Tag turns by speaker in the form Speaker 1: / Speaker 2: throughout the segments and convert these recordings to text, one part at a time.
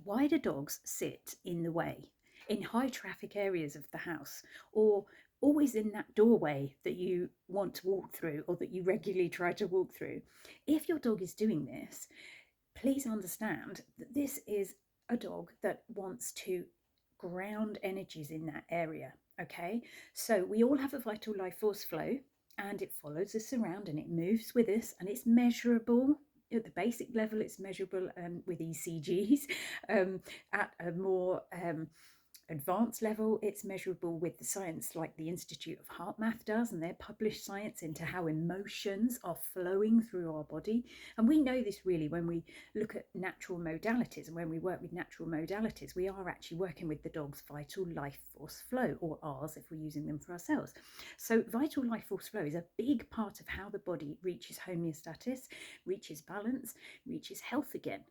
Speaker 1: Why do dogs sit in the way in high traffic areas of the house, or always in that doorway that you want to walk through or that you regularly try to walk through? If your dog is doing this, please understand that this is a dog that wants to ground energies in that area. Okay, so we all have a vital life force flow, and it follows us around and it moves with us, and it's measurable. At the basic level, it's measurable with ECGs. At a more advanced level, it's measurable with the science like the Institute of HeartMath does, and their published science into how emotions are flowing through our body. And we know this really when we look at natural modalities, and when we work with natural modalities, we are actually working with the dog's vital life force flow, or ours if we're using them for ourselves. So vital life force flow is a big part of how the body reaches homeostasis, reaches balance, reaches health again.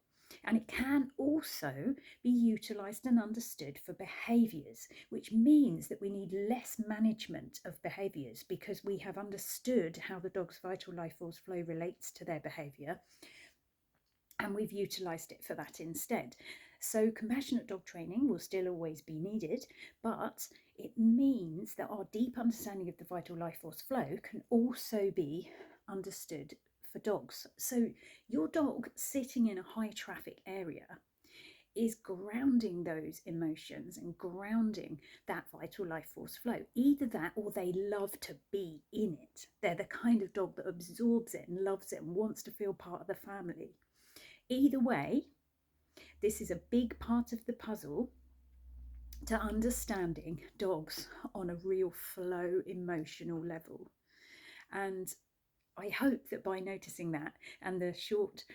Speaker 1: And it can also be utilised and understood for behaviours, which means that we need less management of behaviours because we have understood how the dog's vital life force flow relates to their behaviour, and we've utilised it for that instead. So compassionate dog training will still always be needed, but it means that our deep understanding of the vital life force flow can also be understood for dogs. So your dog sitting in a high traffic area is grounding those emotions and grounding that vital life force flow. Either that, or they love to be in it. They're the kind of dog that absorbs it and loves it and wants to feel part of the family. Either way, this is a big part of the puzzle to understanding dogs on a real flow emotional level. And I hope that by noticing that, and the short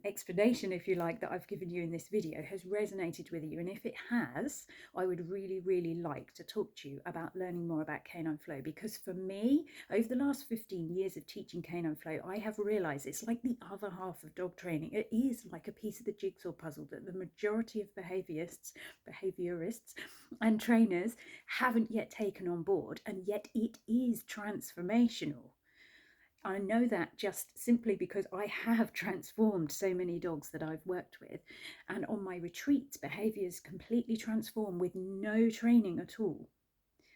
Speaker 1: explanation, if you like, that I've given you in this video has resonated with you. And if it has, I would really like to talk to you about learning more about canine flow, because for me, over the last 15 years of teaching canine flow, I have realized it's like the other half of dog training. It is like a piece of the jigsaw puzzle that the majority of behaviorists and trainers haven't yet taken on board, and yet it is transformational. I know that just simply because I have transformed so many dogs that I've worked with. And on my retreats, behaviours completely transform with no training at all,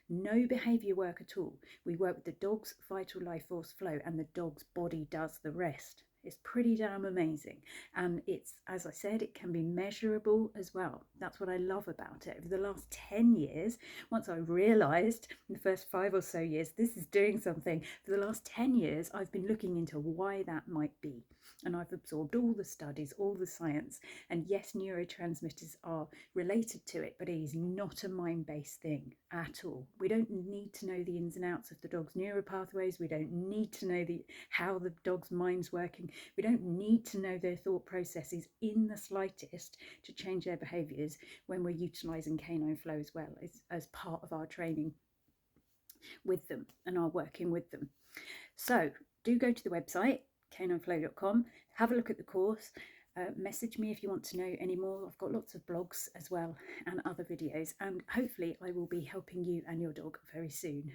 Speaker 1: no behaviour work at all. We work with the dog's vital life force flow, and the dog's body does the rest. It's pretty damn amazing. And it's, as I said, it can be measurable as well. That's what I love about it. Over the last 10 years, once I realised in the first 5 or so years, this is doing something, for the last 10 years, I've been looking into why that might be. And I've absorbed all the studies, all the science. And yes, neurotransmitters are related to it, but it is not a mind-based thing at all. We don't need to know the ins and outs of the dog's neuropathways. We don't need to know how the dog's mind's working. We don't need to know their thought processes in the slightest to change their behaviours when we're utilising canine flow as well as part of our training with them and our working with them. So do go to the website, canineflow.com, have a look at the course. Message me if you want to know any more. I've got lots of blogs as well and other videos, and hopefully I will be helping you and your dog very soon.